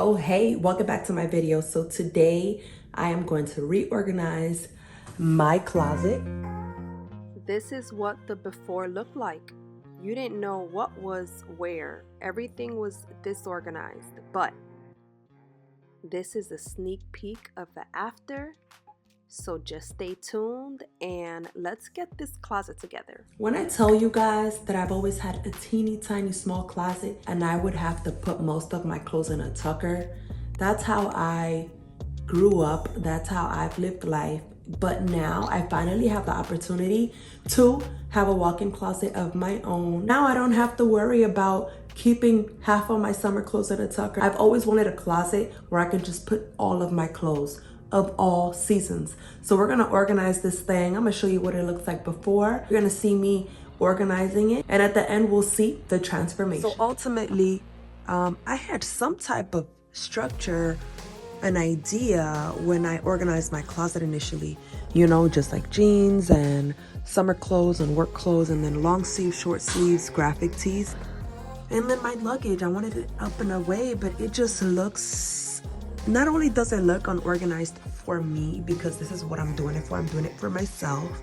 Hello, hey, welcome back to my video. So today I am going to reorganize my closet. This is what the before looked like. You didn't know what was where. Everything was disorganized. But this is a sneak peek of the after. So just stay tuned and let's get this closet together. When I tell you guys that I've always had a teeny tiny small closet and I would have to put most of my clothes in a tucker, that's how I grew up. That's how I've lived life. But now I finally have the opportunity to have a walk-in closet of my own. Now I don't have to worry about keeping half of my summer clothes in a tucker. I've always wanted a closet where I can just put all of my clothes of all seasons. So we're gonna organize this thing. I'm gonna show you what it looks like before. You're gonna see me organizing it. And at the end, we'll see the transformation. So ultimately, I had some type of structure, an idea when I organized my closet initially, you know, just like jeans and summer clothes and work clothes and then long sleeves, short sleeves, graphic tees. And then my luggage, I wanted it up and away, but it just looks, not only does it look unorganized for me because this is what I'm doing it for, I'm doing it for myself,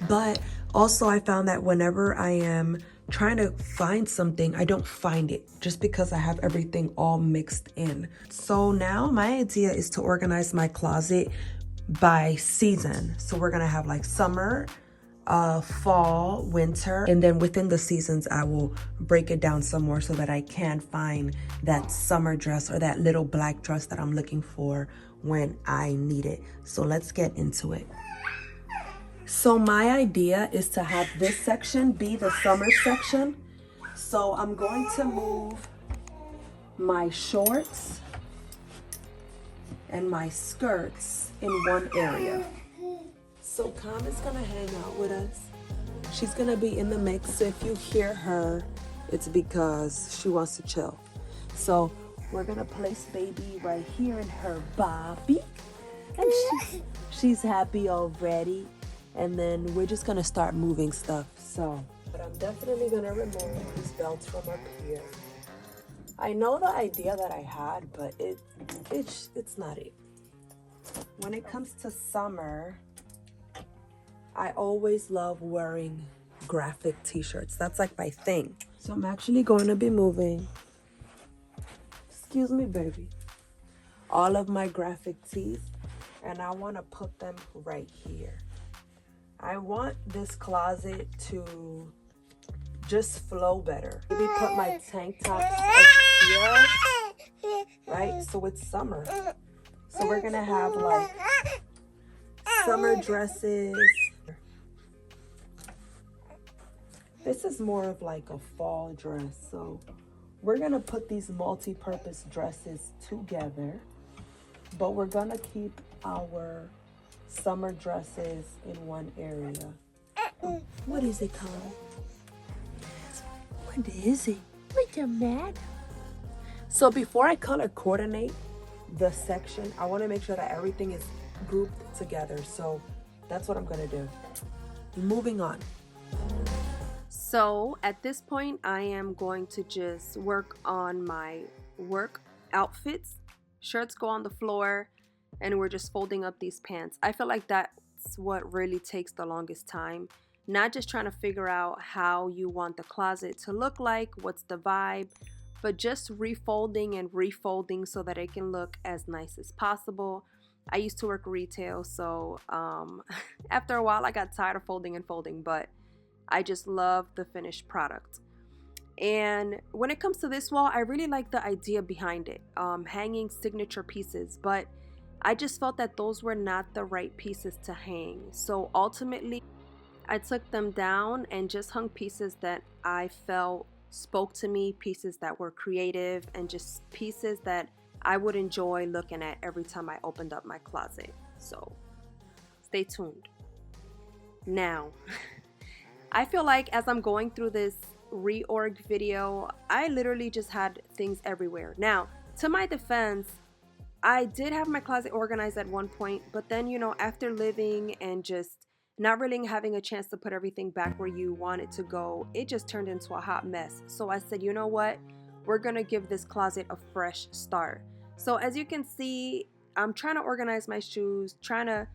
but also I found that whenever I am trying to find something, I don't find it just because I have everything all mixed in. So now my idea is to organize my closet by season. So we're gonna have like summer, fall, winter, and then within the seasons I will break it down some more so that I can find that summer dress or that little black dress that I'm looking for when I need it. So let's get into it. So my idea is to have this section be the summer section. So I'm going to move my shorts and my skirts in one area. So Cam is gonna hang out with us. She's gonna be in the mix. So if you hear her, it's because she wants to chill. So we're gonna place baby right here in her bobby. And she's happy already. And then we're just gonna start moving stuff. So, but I'm definitely gonna remove these belts from up here. I know the idea that I had, but it's not it. When it comes to summer, I always love wearing graphic t-shirts. That's like my thing. So I'm actually going to be moving, excuse me, baby, all of my graphic tees, and I want to put them right here. I want this closet to just flow better. Maybe put my tank tops up here, right? So it's summer. So we're gonna have like summer dresses. This is more of like a fall dress. So we're gonna put these multi-purpose dresses together, but we're gonna keep our summer dresses in one area. What is it called? What is it? What's the matter? So before I color coordinate the section, I want to make sure that everything is grouped together. So that's what I'm gonna do. Moving on. So at this point, I am going to just work on my work outfits. Shirts go on the floor and we're just folding up these pants. I feel like that's what really takes the longest time. Not just trying to figure out how you want the closet to look like, what's the vibe, but just refolding and refolding so that it can look as nice as possible. I used to work retail, so after a while I got tired of folding and folding, but I just love the finished product. And when it comes to this wall, I really like the idea behind it, hanging signature pieces, but I just felt that those were not the right pieces to hang. So ultimately, I took them down and just hung pieces that I felt spoke to me, pieces that were creative, and just pieces that I would enjoy looking at every time I opened up my closet. So stay tuned. Now, I feel like as I'm going through this reorg video, I literally just had things everywhere. Now, to my defense, I did have my closet organized at one point, but then, you know, after living and just not really having a chance to put everything back where you want it to go, it just turned into a hot mess. So I said, you know what? We're gonna give this closet a fresh start. So as you can see, I'm trying to organize my shoes, trying to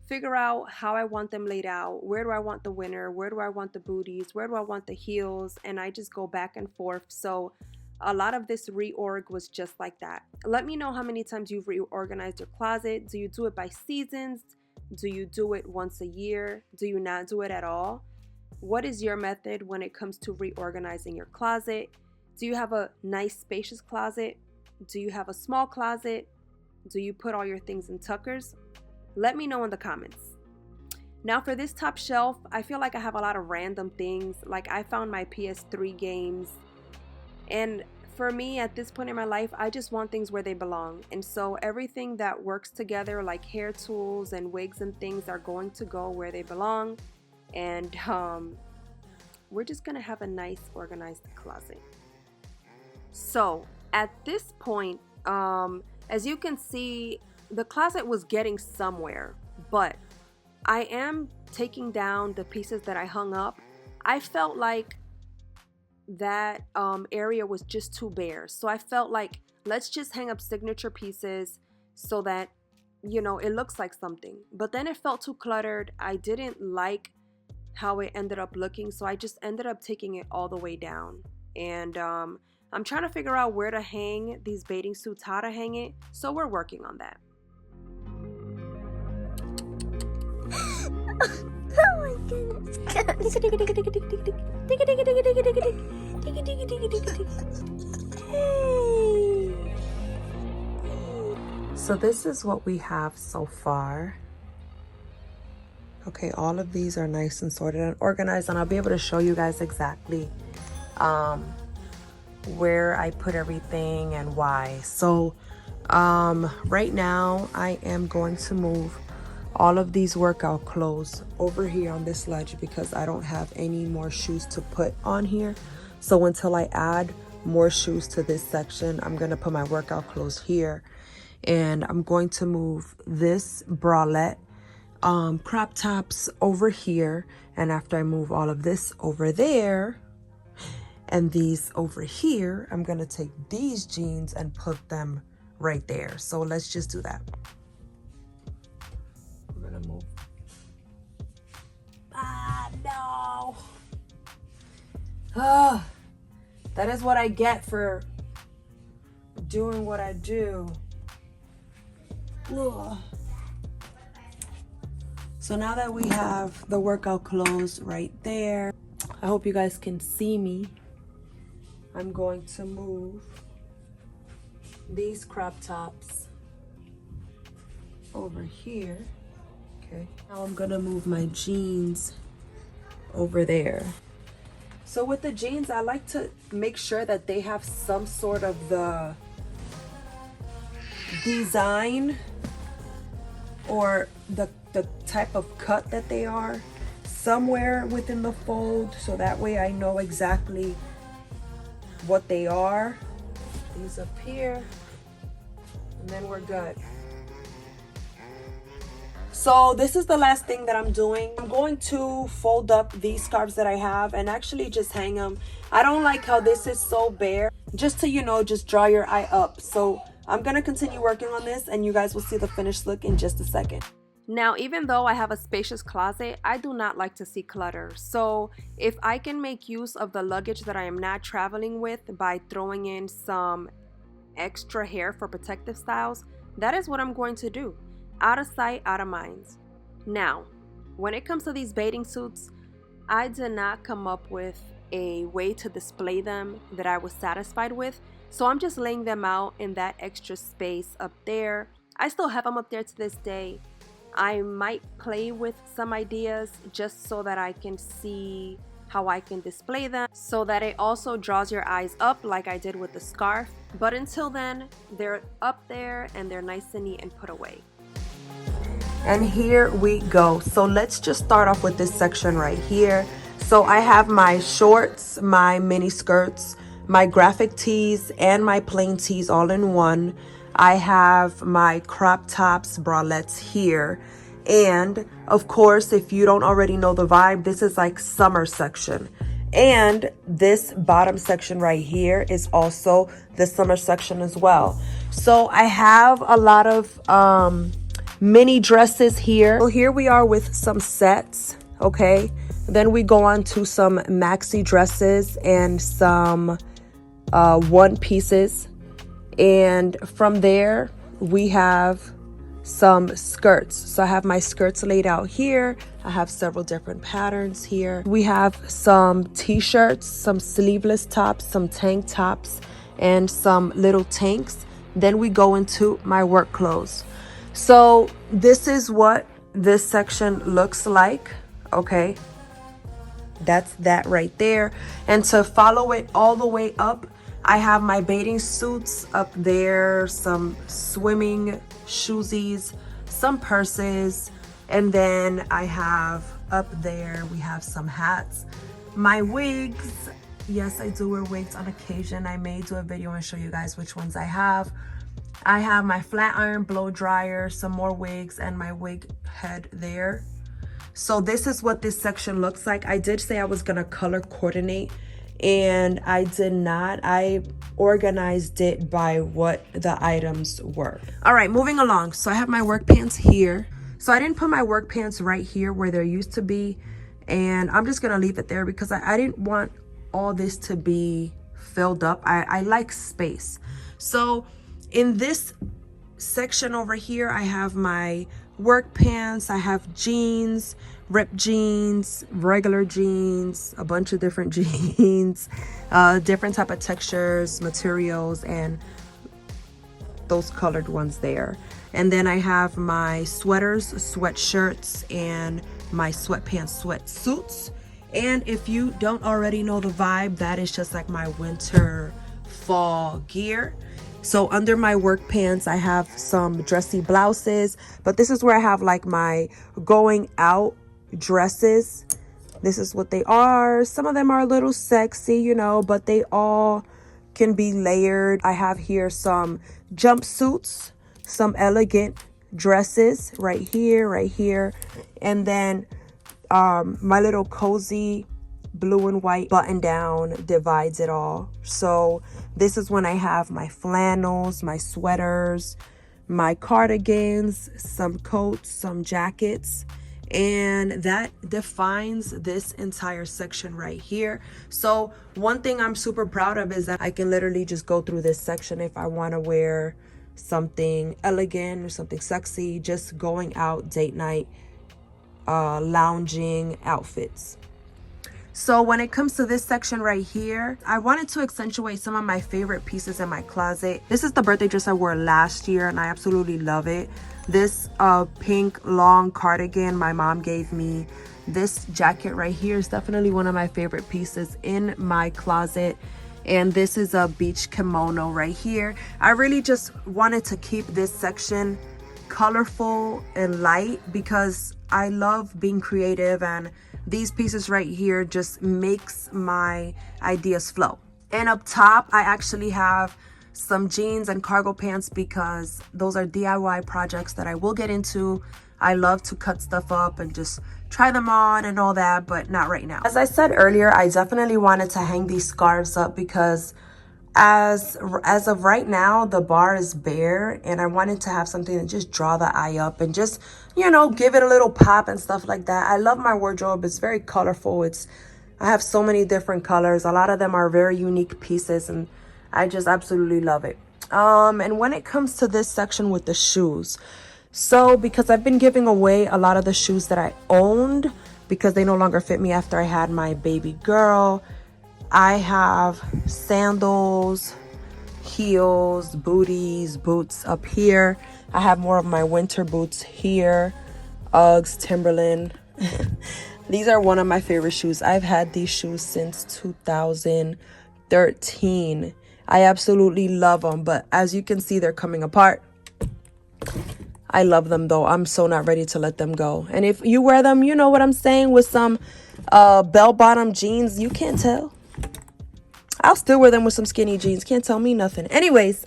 figure out how I want them laid out. Where do I want the winner? Where do I want the booties? Where do I want the heels? And I just go back and forth. So a lot of this reorg was just like that. Let me know how many times you've reorganized your closet. Do you do it by seasons? Do you do it once a year? Do you not do it at all? What is your method when it comes to reorganizing your closet? Do you have a nice spacious closet? Do you have a small closet? Do you put all your things in tuckers? Let me know in the comments. Now for this top shelf, I feel like I have a lot of random things. Like I found my PS3 games. And for me at this point in my life, I just want things where they belong. And so everything that works together, like hair tools and wigs and things, are going to go where they belong. And we're just gonna have a nice organized closet. So at this point, as you can see, the closet was getting somewhere, but I am taking down the pieces that I hung up. I felt like that area was just too bare. So I felt like, let's just hang up signature pieces so that, you know, it looks like something. But then it felt too cluttered. I didn't like how it ended up looking. So I just ended up taking it all the way down. And I'm trying to figure out where to hang these bathing suits, how to hang it. So we're working on that. Oh my goodness. So this is what we have so far. Okay, all of these are nice and sorted and organized, and I'll be able to show you guys exactly where I put everything and why. So right now I am going to move all of these workout clothes over here on this ledge because I don't have any more shoes to put on here. So until I add more shoes to this section, I'm gonna put my workout clothes here, and I'm going to move this bralette crop tops over here, and after I move all of this over there and these over here, I'm gonna take these jeans and put them right there. So let's just do that. We're gonna move. No. That is what I get for doing what I do. Ugh. So now that we have the workout clothes right there, I hope you guys can see me. I'm going to move these crop tops over here. Okay. Now I'm gonna move my jeans over there. So with the jeans, I like to make sure that they have some sort of the design or the type of cut that they are somewhere within the fold, so that way I know exactly what they are. These up here, and then we're good. So this is the last thing that I'm doing. I'm going to fold up these scarves that I have and actually just hang them. I don't like how this is so bare. Just to, you know, just draw your eye up. So I'm gonna continue working on this and you guys will see the finished look in just a second. Now, even though I have a spacious closet, I do not like to see clutter. So if I can make use of the luggage that I am not traveling with by throwing in some extra hair for protective styles, that is what I'm going to do. Out of sight, out of mind. Now, when it comes to these bathing suits, I did not come up with a way to display them that I was satisfied with. So I'm just laying them out in that extra space up there. I still have them up there to this day. I might play with some ideas just so that I can see how I can display them so that it also draws your eyes up like I did with the scarf. But until then, they're up there and they're nice and neat and put away. And here we go. So let's just start off with this section right here. So I have my shorts, my mini skirts, my graphic tees, and my plain tees all in one. I have my crop tops, bralettes here. And of course, if you don't already know the vibe, this is like summer section. And this bottom section right here is also the summer section as well. So I have a lot of mini dresses here. So here we are with some sets, okay? Then we go on to some maxi dresses and some one pieces. And from there, we have some skirts. So I have my skirts laid out here. I have several different patterns here. We have some t-shirts, some sleeveless tops, some tank tops, and some little tanks. Then we go into my work clothes. So this is what this section looks like, okay? That's that right there. And to follow it all the way up, I have my bathing suits up there, some swimming shoesies, some purses, and then I have up there, we have some hats, my wigs. Yes, I do wear wigs on occasion. I may do a video and show you guys which ones I have. I have my flat iron blow dryer, some more wigs, and my wig head there. So this is what this section looks like. I did say I was gonna color coordinate, and I did not. I organized it by what the items were. All right, moving along. So I have my work pants here. So I didn't put my work pants right here where there used to be, and I'm just gonna leave it there because I didn't want all this to be filled up. I like space. So in this section over here, I have my work pants, I have jeans, ripped jeans, regular jeans, a bunch of different jeans, different type of textures, materials, and those colored ones there. And then I have my sweaters, sweatshirts, and my sweatpants, sweatsuits. And if you don't already know the vibe, that is just like my winter fall gear. So under my work pants, I have some dressy blouses, but this is where I have like my going out dresses. This is what they are. Some of them are a little sexy, you know, but they all can be layered. I have here some jumpsuits, some elegant dresses right here, and then my little cozy blue and white button down divides it all. So this is when I have my flannels, my sweaters, my cardigans, some coats, some jackets, and that defines this entire section right here. So one thing I'm super proud of is that I can literally just go through this section if I want to wear something elegant or something sexy, just going out date night, lounging outfits. So when it comes to this section right here, I wanted to accentuate some of my favorite pieces in my closet. This is the birthday dress I wore last year and I absolutely love it. This pink long cardigan my mom gave me. This jacket right here is definitely one of my favorite pieces in my closet. And this is a beach kimono right here. I really just wanted to keep this section colorful and light because I love being creative, and these pieces right here just makes my ideas flow. And up top, I actually have some jeans and cargo pants because those are DIY projects that I will get into. I love to cut stuff up and just try them on and all that, but not right now. As I said earlier, I definitely wanted to hang these scarves up because as of right now, the bar is bare, and I wanted to have something to just draw the eye up and just, you know, give it a little pop and stuff like that. I love my wardrobe. It's very colorful. I have so many different colors. A lot of them are very unique pieces, and I just absolutely love it. And when it comes to this section with the shoes, so because I've been giving away a lot of the shoes that I owned because they no longer fit me after I had my baby girl, I have sandals, heels, booties, boots up here. I have more of my winter boots here, Uggs, Timberland. These are one of my favorite shoes. I've had these shoes since 2013. I absolutely love them, but as you can see, they're coming apart. I love them though. I'm so not ready to let them go. And if you wear them, you know what I'm saying, with some bell-bottom jeans, you can't tell. I'll still wear them with some skinny jeans. Can't tell me nothing. Anyways,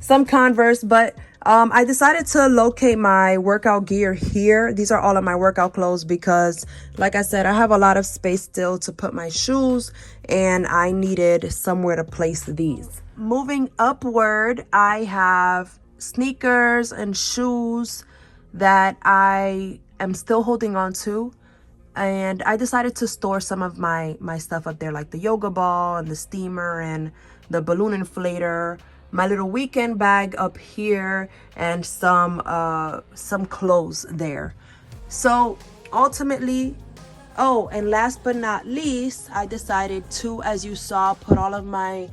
some Converse, but I decided to locate my workout gear here. These are all of my workout clothes because, like I said, I have a lot of space still to put my shoes, and I needed somewhere to place these. Moving upward, I have sneakers and shoes that I am still holding on to. And I decided to store some of my stuff up there, like the yoga ball and the steamer and the balloon inflator, my little weekend bag up here, and some clothes there. So ultimately, oh, and last but not least, I decided to, as you saw, put all of my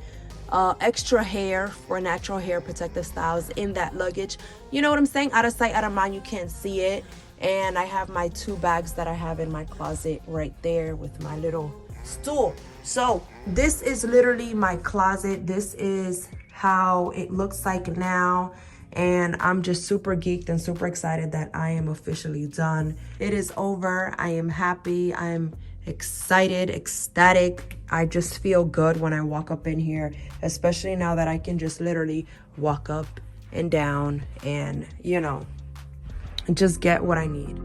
extra hair for natural hair protective styles in that luggage. You know what I'm saying? Out of sight, out of mind, you can't see it. And I have my 2 bags that I have in my closet right there with my little stool. So this is literally my closet. This is how it looks like now. And I'm just super geeked and super excited that I am officially done. It is over. I am happy. I'm excited, ecstatic. I just feel good when I walk up in here, especially now that I can just literally walk up and down and, you know, just get what I need.